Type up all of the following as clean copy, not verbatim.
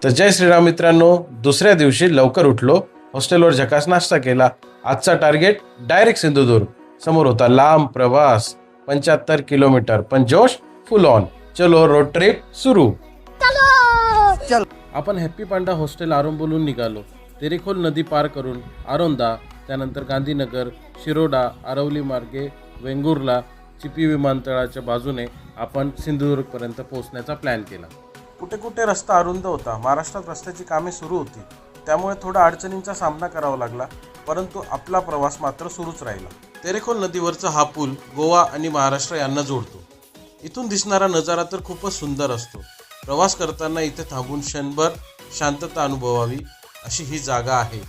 तर जय श्रीराम मित्रांनो, दुसऱ्या दिवशी लवकर उठलो, हॉस्टेलवर झकास नाश्ता केला. आजचा टार्गेट डायरेक्ट सिंधुदुर्ग. समोर होता लांब प्रवास, 75 किलोमीटर, पण जोश फुल ऑन. चलो रोड ट्रिप सुरू. आपण हॅप्पी पांडा हॉस्टेल आरंभोलून निघालो. तेरेखोल नदी पार करून आरोंदा, त्यानंतर गांधीनगर, शिरोडा, आरवली मार्गे वेंगुर्ला, चिपी विमानतळाच्या बाजूने आपण सिंधुदुर्गपर्यंत पोहोचण्याचा प्लॅन केला. कुठे कुठे रस्ता अरुंद होता. महाराष्ट्रात रस्त्याची कामे सुरू होती, त्यामुळे थोडा अडचणींचा सामना करावा लागला, परंतु आपला प्रवास मात्र सुरूच राहिला. तेरेखोल नदीवरचा हा पूल गोवा आणि महाराष्ट्र यांना जोडतो. इथून दिसणारा नजारा तर खूपच सुंदर असतो. प्रवास करताना इथे थांबून क्षणभर शांतता अनुभवावी अशी ही जागा आहे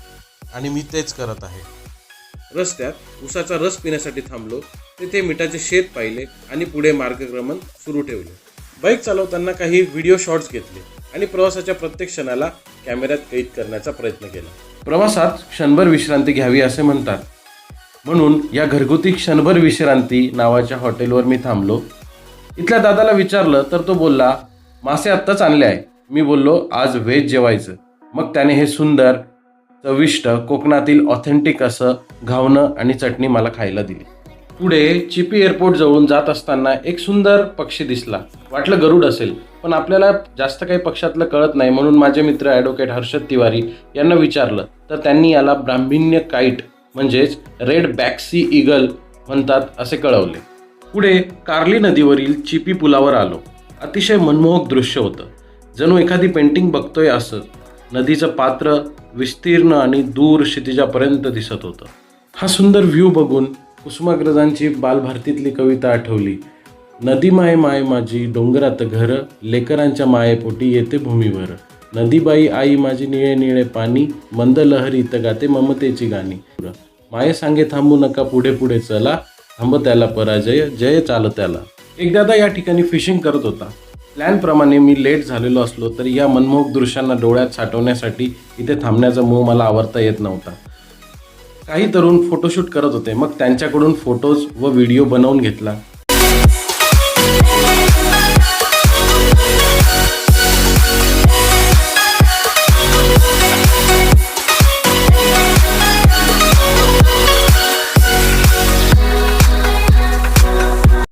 आणि मी तेच करत आहे. रस्त्यात उसाचा रस पिण्यासाठी थांबलो. तिथे मिठाचे शेत पाहिले आणि पुढे मार्गक्रमण सुरू ठेवले. बाईक चालवताना काही व्हिडिओ शॉट्स घेतले आणि प्रवासाच्या प्रत्येक क्षणाला कॅमेऱ्यात कैद करण्याचा प्रयत्न केला. प्रवासात क्षणभर विश्रांती घ्यावी असे म्हणतात, म्हणून या घरगुती क्षणभर विश्रांती नावाच्या हॉटेलवर मी थांबलो. इथल्या दादाला विचारलं तर तो बोलला, मासे आत्ताच आणले आहे. मी बोललो, आज व्हेज जेवायचं. मग त्याने हे सुंदर चविष्ट कोकणातील ऑथेंटिक असं घावणं आणि चटणी मला खायला दिली. पुढे चिपी एअरपोर्ट जवळून जात असताना एक सुंदर पक्षी दिसला. वाटलं गरुड असेल, पण आपल्याला जास्त काही पक्षातलं कळत नाही, म्हणून माझे मित्र ॲडव्होकेट हर्षद तिवारी यांना विचारलं तर त्यांनी याला ब्राह्मण्य काईट म्हणजेच रेड बॅक्सी ईगल म्हणतात असे कळवले. पुढे कार्ली नदीवरील चिपी पुलावर आलो. अतिशय मनमोहक दृश्य होतं, जणू एखादी पेंटिंग बघतोय असं. नदीचं पात्र विस्तीर्ण आणि दूर क्षितिजापर्यंत दिसत होतं. हा सुंदर व्ह्यू बघून कुसुमाग्रजांची बालभारतीतली कविता आठवली. नदी माय माय माझी डोंगरात घर, लेकरांच्या मायेपोटी येते भूमीवर. नदीबाई आई माझी निळे निळे पाणी, मंद लहरीत गाते ममतेची गाणी. माये सांगे थांबू नका पुढे पुढे चला, थांब त्याला पराजय जय चाल त्याला. एक दादा या ठिकाणी फिशिंग करत होता. प्लॅनप्रमाणे मी लेट झालेलो असलो तरी या मनमोहक दृश्यांना डोळ्यात साठवण्यासाठी इथे थांबण्याचा मोह मला आवरता येत नव्हता. काही तरुण फोटोशूट करत होते, मग त्यांच्याकडून फोटोज व व्हिडिओ बनवून घेतला.